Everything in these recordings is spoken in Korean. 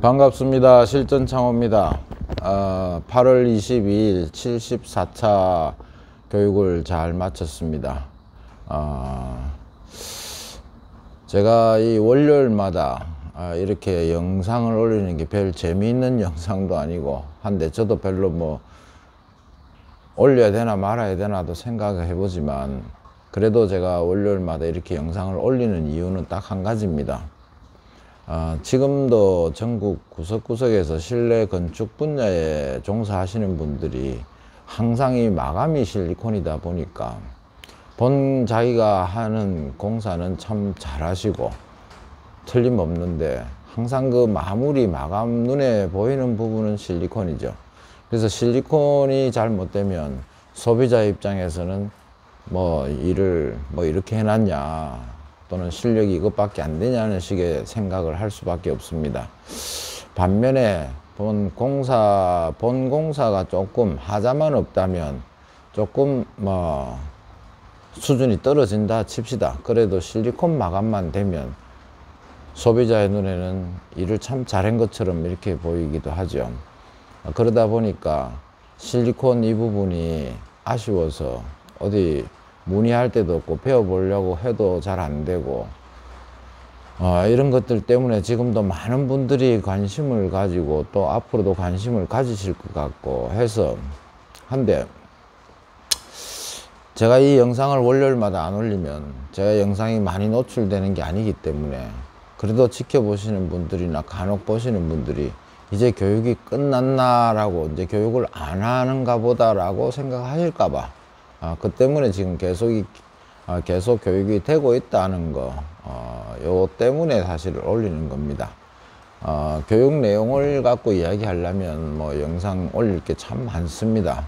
반갑습니다. 실전창호입니다. 8월 22일 74차 교육을 잘 마쳤습니다. 제가 이 월요일마다 이렇게 영상을 올리는 게 별 재미있는 영상도 아니고 한데 저도 별로 뭐 올려야 되나 말아야 되나도 생각을 해보지만 그래도 제가 월요일마다 이렇게 영상을 올리는 이유는 딱 한 가지입니다. 지금도 전국 구석구석에서 실내 건축 분야에 종사하시는 분들이 항상 이 마감이 실리콘이다 보니까 자기가 하는 공사는 참 잘하시고 틀림없는데 항상 그 마감 눈에 보이는 부분은 실리콘이죠. 그래서 실리콘이 잘못되면 소비자 입장에서는 일을 이렇게 해놨냐 또는 실력이 이것밖에 안 되냐는 식의 생각을 할 수밖에 없습니다. 반면에 본 공사가 조금 하자만 없다면 조금 수준이 떨어진다 칩시다. 그래도 실리콘 마감만 되면 소비자의 눈에는 일을 참 잘한 것처럼 이렇게 보이기도 하죠. 그러다 보니까 실리콘 이 부분이 아쉬워서 어디 문의할 때도 없고 배워보려고 해도 잘 안 되고 이런 것들 때문에 지금도 많은 분들이 관심을 가지고 또 앞으로도 관심을 가지실 것 같고 해서 한데 제가 이 영상을 월요일마다 안 올리면 제가 영상이 많이 노출되는 게 아니기 때문에 그래도 지켜보시는 분들이나 간혹 보시는 분들이 이제 교육이 끝났나 라고 이제 교육을 안 하는가 보다 라고 생각하실까 봐 그 때문에 지금 계속 교육이 되고 있다는 거, 요 때문에 사실 올리는 겁니다. 교육 내용을 갖고 이야기하려면 영상 올릴 게 참 많습니다.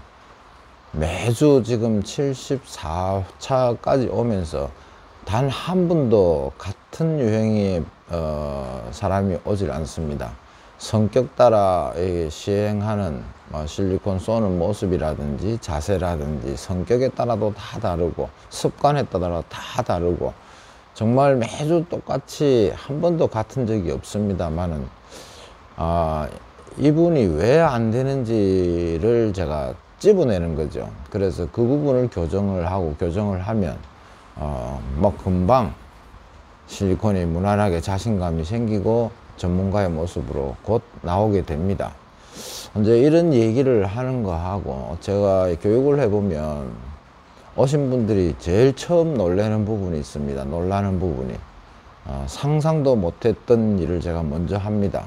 매주 지금 74차까지 오면서 단 한 분도 같은 유형의 사람이 오질 않습니다. 성격 따라 시행하는 실리콘 쏘는 모습이라든지 자세라든지 성격에 따라도 다 다르고 습관에 따라 다 다르고 정말 매주 똑같이 한 번도 같은 적이 없습니다만은 이분이 왜 안 되는지를 제가 찝어내는 거죠. 그래서 그 부분을 교정을 하면 금방 실리콘이 무난하게 자신감이 생기고 전문가의 모습으로 곧 나오게 됩니다. 이제 이런 얘기를 하는 거 하고 제가 교육을 해보면 오신 분들이 제일 처음 놀라는 부분이 있습니다. 놀라는 부분이 상상도 못했던 일을 제가 먼저 합니다.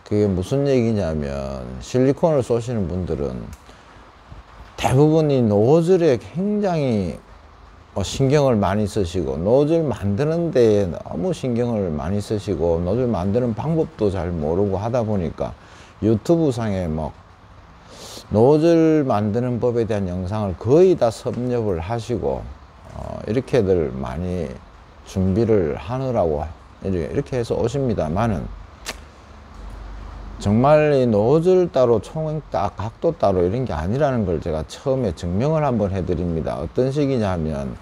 그게 무슨 얘기냐면 실리콘을 쏘시는 분들은 대부분이 노즐에 굉장히 신경을 많이 쓰시고 노즐 만드는 데에 너무 신경을 많이 쓰시고 노즐 만드는 방법도 잘 모르고 하다 보니까 유튜브 상에 노즐 만드는 법에 대한 영상을 거의 다 섭렵을 하시고 이렇게들 많이 준비를 하느라고 이렇게 해서 오십니다만은 정말 이 노즐 따로 총액 각도 따로 이런 게 아니라는 걸 제가 처음에 증명을 한번 해드립니다. 어떤 식이냐 하면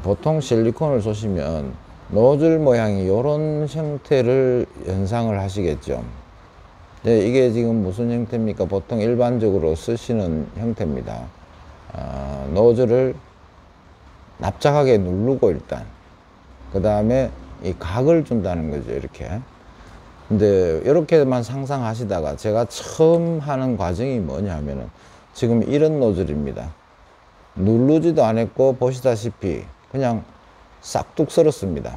보통 실리콘을 쏘시면 노즐 모양이 이런 형태를 연상을 하시겠죠. 네, 이게 지금 무슨 형태입니까? 보통 일반적으로 쓰시는 형태입니다. 노즐을 납작하게 누르고 일단 그 다음에 이 각을 준다는 거죠. 이렇게. 근데 이렇게만 상상하시다가 제가 처음 하는 과정이 뭐냐 하면은 지금 이런 노즐입니다. 누르지도 않았고 보시다시피 그냥 싹둑 썰었습니다.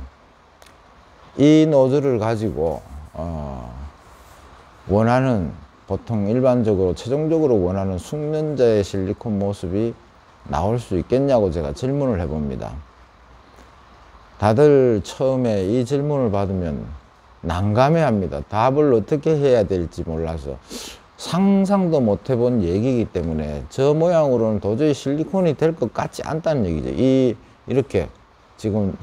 이 노즐을 가지고 원하는 보통 일반적으로 최종적으로 원하는 숙련자의 실리콘 모습이 나올 수 있겠냐고 제가 질문을 해봅니다. 다들 처음에 이 질문을 받으면 난감해합니다. 답을 어떻게 해야 될지 몰라서 상상도 못 해본 얘기이기 때문에 저 모양으로는 도저히 실리콘이 될 것 같지 않다는 얘기죠. 이렇게 지금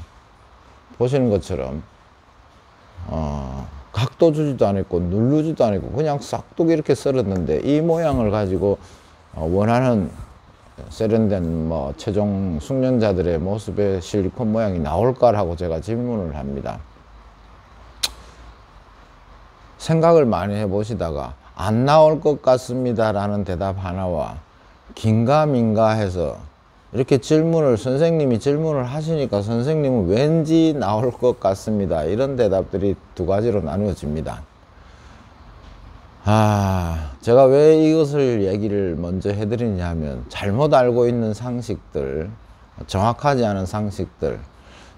보시는 것처럼 각도 주지도 않았고 누르지도 않았고 그냥 싹둑 이렇게 썰었는데 이 모양을 가지고 원하는 세련된 최종 숙련자들의 모습의 실리콘 모양이 나올까라고 제가 질문을 합니다. 생각을 많이 해보시다가 안 나올 것 같습니다 라는 대답 하나와 긴가민가 해서 이렇게 선생님이 질문을 하시니까 선생님은 왠지 나올 것 같습니다, 이런 대답들이 두 가지로 나누어집니다. 제가 왜 이것을 얘기를 먼저 해드리냐 하면, 잘못 알고 있는 상식들, 정확하지 않은 상식들,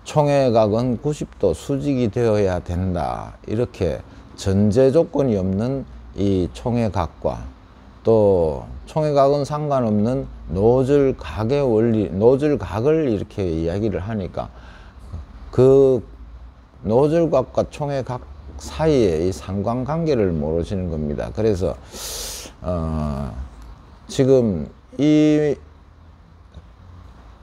총회각은 90도 수직이 되어야 된다, 이렇게 전제 조건이 없는 이 총회각과 또 총회각은 상관없는 노즐각의 원리, 노즐각을 이렇게 이야기를 하니까 그 노즐각과 총회각 사이에 이 상관관계를 모르시는 겁니다. 그래서 지금 이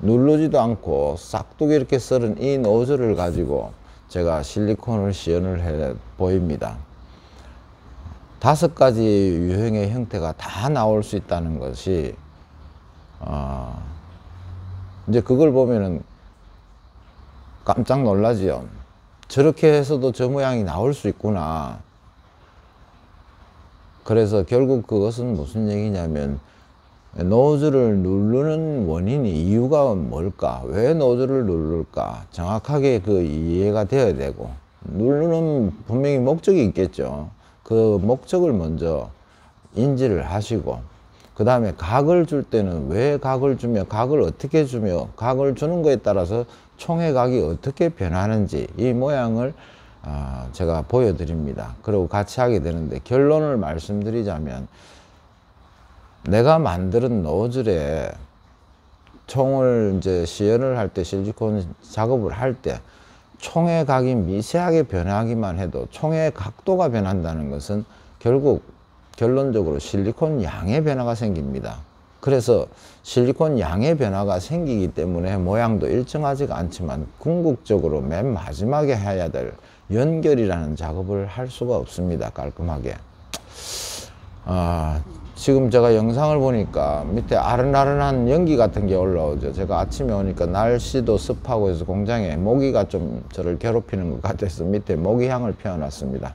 누르지도 않고 싹둑이 이렇게 썰은 이 노즐을 가지고 제가 실리콘을 시연을 해 보입니다. 5가지 유형의 형태가 다 나올 수 있다는 것이 이제 그걸 보면은 깜짝 놀라지요. 저렇게 해서도 저 모양이 나올 수 있구나. 그래서 결국 그것은 무슨 얘기냐면, 노즐을 누르는 원인이, 이유가 뭘까? 왜 노즐을 누를까? 정확하게 그 이해가 되어야 되고, 누르는 분명히 목적이 있겠죠. 그 목적을 먼저 인지를 하시고, 그 다음에 각을 줄 때는 왜 각을 주며, 각을 어떻게 주며, 각을 주는 거에 따라서 총회각이 어떻게 변하는지 이 모양을 제가 보여드립니다. 그리고 같이 하게 되는데, 결론을 말씀드리자면, 내가 만드는 노즐에 총을 이제 시연을 할 때, 실리콘 작업을 할 때 총회각이 미세하게 변하기만 해도 총회 각도가 변한다는 것은 결국 결론적으로 실리콘 양의 변화가 생깁니다. 그래서 실리콘 양의 변화가 생기기 때문에 모양도 일정하지가 않지만 궁극적으로 맨 마지막에 해야 될 연결이라는 작업을 할 수가 없습니다, 깔끔하게. 지금 제가 영상을 보니까 밑에 아른아른한 연기 같은 게 올라오죠. 제가 아침에 오니까 날씨도 습하고 해서 공장에 모기가 좀 저를 괴롭히는 것 같아서 밑에 모기향을 피워놨습니다.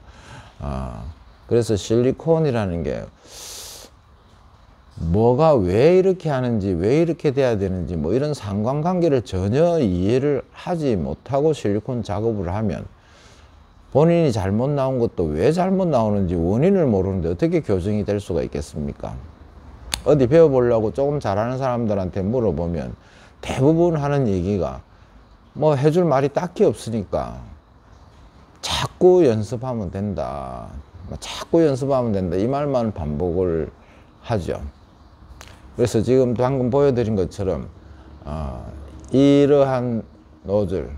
그래서 실리콘이라는 게 뭐가 왜 이렇게 하는지, 왜 이렇게 돼야 되는지, 뭐 이런 상관관계를 전혀 이해를 하지 못하고 실리콘 작업을 하면 본인이 잘못 나온 것도 왜 잘못 나오는지 원인을 모르는데 어떻게 교정이 될 수가 있겠습니까? 어디 배워보려고 조금 잘하는 사람들한테 물어보면 대부분 하는 얘기가 뭐 해줄 말이 딱히 없으니까 자꾸 연습하면 된다, 자꾸 연습하면 된다, 이 말만 반복을 하죠. 그래서 지금 방금 보여드린 것처럼 이러한 노즐,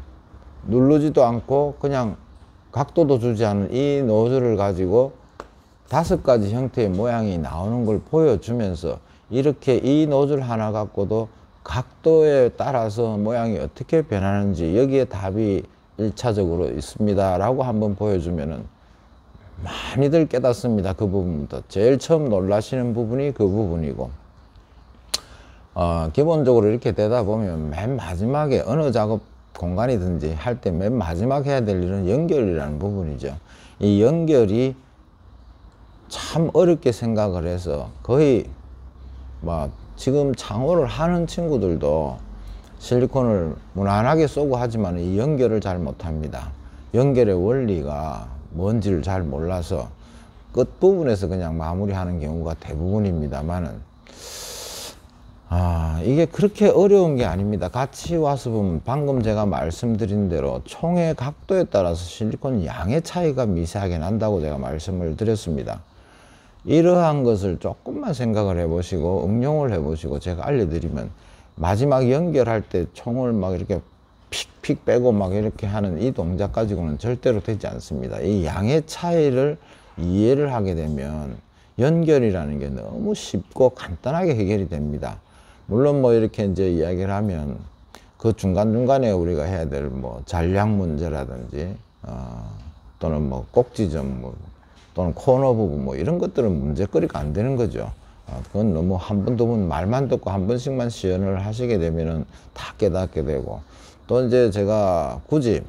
누르지도 않고 그냥 각도도 주지 않은 이 노즐을 가지고 5가지 형태의 모양이 나오는 걸 보여주면서, 이렇게 이 노즐 하나 갖고도 각도에 따라서 모양이 어떻게 변하는지 여기에 답이 1차적으로 있습니다 라고 한번 보여주면은 많이들 깨닫습니다. 그 부분부터 제일 처음 놀라시는 부분이 그 부분이고, 기본적으로 이렇게 되다 보면 맨 마지막에 어느 작업 공간이든지 할 때 맨 마지막 해야 될 일은 연결이라는 부분이죠. 이 연결이 참 어렵게 생각을 해서 거의 지금 창호를 하는 친구들도 실리콘을 무난하게 쏘고 하지만 이 연결을 잘 못합니다. 연결의 원리가 뭔지를 잘 몰라서 끝부분에서 그냥 마무리하는 경우가 대부분입니다만은 이게 그렇게 어려운 게 아닙니다. 같이 와서 보면 방금 제가 말씀드린 대로 총의 각도에 따라서 실리콘 양의 차이가 미세하게 난다고 제가 말씀을 드렸습니다. 이러한 것을 조금만 생각을 해 보시고 응용을 해 보시고 제가 알려드리면 마지막 연결할 때 총을 막 이렇게 픽픽 빼고 막 이렇게 하는 이 동작 가지고는 절대로 되지 않습니다. 이 양의 차이를 이해를 하게 되면 연결이라는 게 너무 쉽고 간단하게 해결이 됩니다. 물론 뭐 이렇게 이제 이야기를 하면 그 중간중간에 우리가 해야 될 뭐 잔량 문제라든지 또는 뭐 꼭지점 또는 코너 부분 뭐 이런 것들은 문제거리가 안 되는 거죠. 그건 너무 한 번, 두 번 말만 듣고 한 번씩만 시연을 하시게 되면은 다 깨닫게 되고, 또 이제 제가 굳이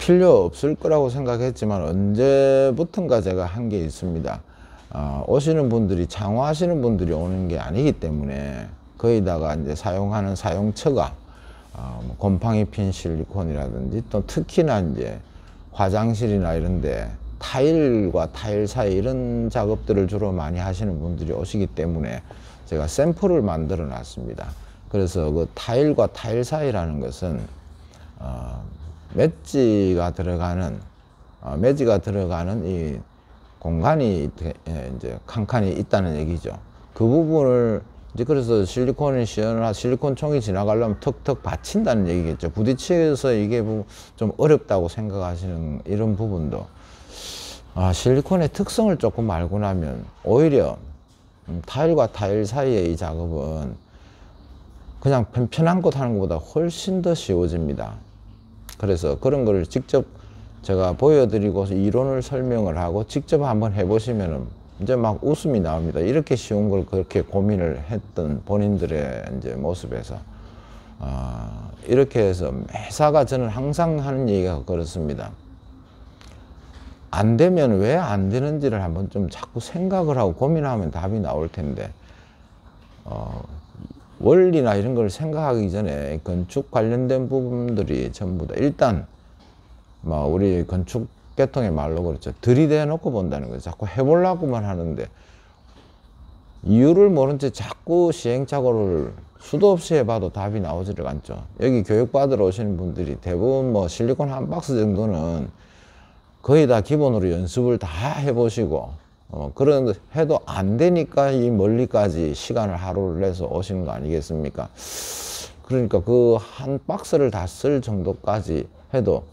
필요 없을 거라고 생각했지만 언제부턴가 제가 한 게 있습니다. 오시는 분들이 창호하시는 분들이 오는 게 아니기 때문에 거기다가 이제 사용하는 사용처가 뭐 곰팡이 핀 실리콘이라든지 또 특히나 이제 화장실이나 이런데 타일과 타일 사이 이런 작업들을 주로 많이 하시는 분들이 오시기 때문에 제가 샘플을 만들어 놨습니다. 그래서 그 타일과 타일 사이라는 것은 매지가 들어가는 이 공간이 이제 칸칸이 있다는 얘기죠. 그 부분을 이제 그래서 실리콘이 실리콘 총이 지나가려면 턱턱 받친다는 얘기겠죠. 부딪혀서 이게 좀 어렵다고 생각하시는 이런 부분도 실리콘의 특성을 조금 알고 나면 오히려 타일과 타일 사이의 이 작업은 그냥 편한 것 하는 것보다 훨씬 더 쉬워집니다. 그래서 그런 거를 직접 제가 보여드리고 이론을 설명을 하고 직접 한번 해보시면은 이제 막 웃음이 나옵니다. 이렇게 쉬운 걸 그렇게 고민을 했던 본인들의 이제 모습에서 이렇게 해서 매사가 저는 항상 하는 얘기가 그렇습니다. 안 되면 왜 안 되는지를 한번 좀 자꾸 생각을 하고 고민하면 답이 나올 텐데 원리나 이런 걸 생각하기 전에 건축 관련된 부분들이 전부 다 일단 뭐 우리 건축 계통의 말로 그렇죠. 들이대 놓고 본다는 거죠. 자꾸 해보려고만 하는데 이유를 모른 채 자꾸 시행착오를 수도 없이 해봐도 답이 나오지를 않죠. 여기 교육받으러 오시는 분들이 대부분 뭐 실리콘 한 박스 정도는 거의 다 기본으로 연습을 다 해보시고 그런 해도 안 되니까 이 멀리까지 시간을 하루를 내서 오시는 거 아니겠습니까? 그러니까 그 한 박스를 다 쓸 정도까지 해도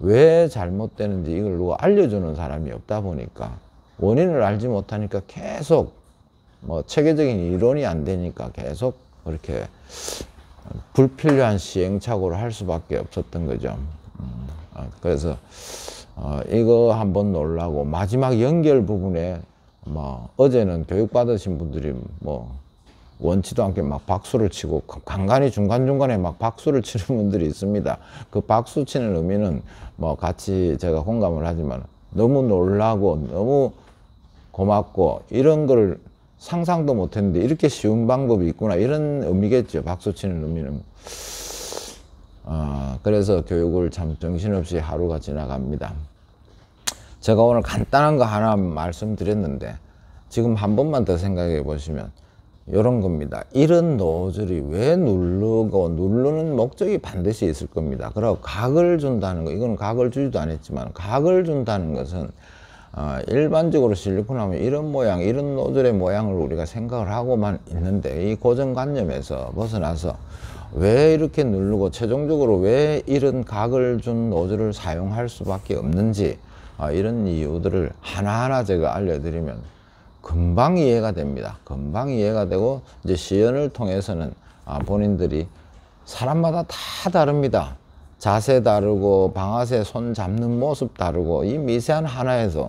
왜 잘못되는지 이걸 누가 알려주는 사람이 없다 보니까 원인을 알지 못하니까 계속 뭐 체계적인 이론이 안 되니까 계속 그렇게 불필요한 시행착오를 할 수밖에 없었던 거죠. 그래서 이거 한번 놀라고 마지막 연결 부분에 뭐 어제는 교육받으신 분들이 뭐 원치도 않게 막 박수를 치고 간간히 중간중간에 막 박수를 치는 분들이 있습니다. 그 박수 치는 의미는 뭐 같이 제가 공감을 하지만 너무 놀라고 너무 고맙고 이런 걸 상상도 못했는데 이렇게 쉬운 방법이 있구나 이런 의미겠죠. 박수 치는 의미는. 그래서 교육을 참 정신없이 하루가 지나갑니다. 제가 오늘 간단한 거 하나 말씀드렸는데 지금 한 번만 더 생각해 보시면 이런 겁니다. 이런 노즐이 왜 누르고 누르는 목적이 반드시 있을 겁니다. 그리고 각을 준다는 거, 이건 각을 주지도 않았지만 각을 준다는 것은 일반적으로 실리콘 하면 이런 모양, 이런 노즐의 모양을 우리가 생각을 하고만 있는데 이 고정관념에서 벗어나서 왜 이렇게 누르고 최종적으로 왜 이런 각을 준 노즐을 사용할 수밖에 없는지 이런 이유들을 하나하나 제가 알려드리면 금방 이해가 됩니다. 금방 이해가 되고 이제 시연을 통해서는 본인들이 사람마다 다 다릅니다. 자세 다르고 방아쇠 손 잡는 모습 다르고 이 미세한 하나에서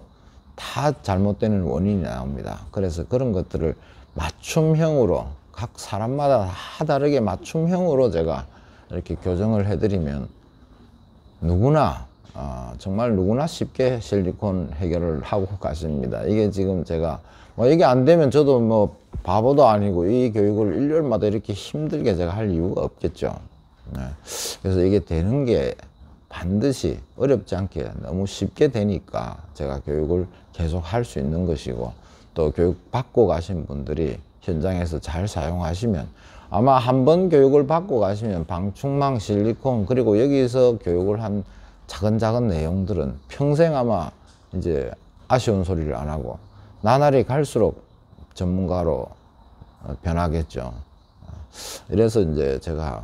다 잘못되는 원인이 나옵니다. 그래서 그런 것들을 맞춤형으로 각 사람마다 다 다르게 맞춤형으로 제가 이렇게 교정을 해드리면 누구나 정말 누구나 쉽게 실리콘 해결을 하고 가십니다. 이게 지금 제가 뭐 이게 안 되면 저도 뭐 바보도 아니고 이 교육을 일요일마다 이렇게 힘들게 제가 할 이유가 없겠죠. 네. 그래서 이게 되는 게 반드시 어렵지 않게 너무 쉽게 되니까 제가 교육을 계속 할 수 있는 것이고 또 교육 받고 가신 분들이 현장에서 잘 사용하시면 아마 한번 교육을 받고 가시면 방충망, 실리콘 그리고 여기서 교육을 한 작은 내용들은 평생 아마 이제 아쉬운 소리를 안 하고 나날이 갈수록 전문가로 변하겠죠. 이래서 이제 제가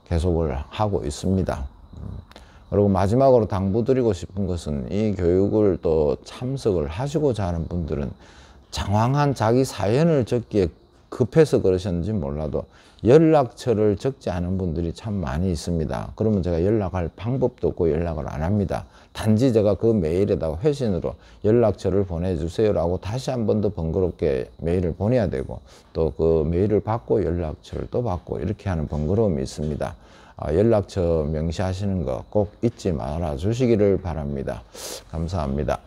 계속을 하고 있습니다. 그리고 마지막으로 당부드리고 싶은 것은 이 교육을 또 참석을 하시고자 하는 분들은 장황한 자기 사연을 적기에 급해서 그러셨는지 몰라도 연락처를 적지 않은 분들이 참 많이 있습니다. 그러면 제가 연락할 방법도 없고 연락을 안 합니다. 단지 제가 그 메일에다가 회신으로 연락처를 보내주세요 라고 다시 한 번 더 번거롭게 메일을 보내야 되고 또 그 메일을 받고 연락처를 또 받고 이렇게 하는 번거로움이 있습니다. 연락처 명시하시는 거 꼭 잊지 말아 주시기를 바랍니다. 감사합니다.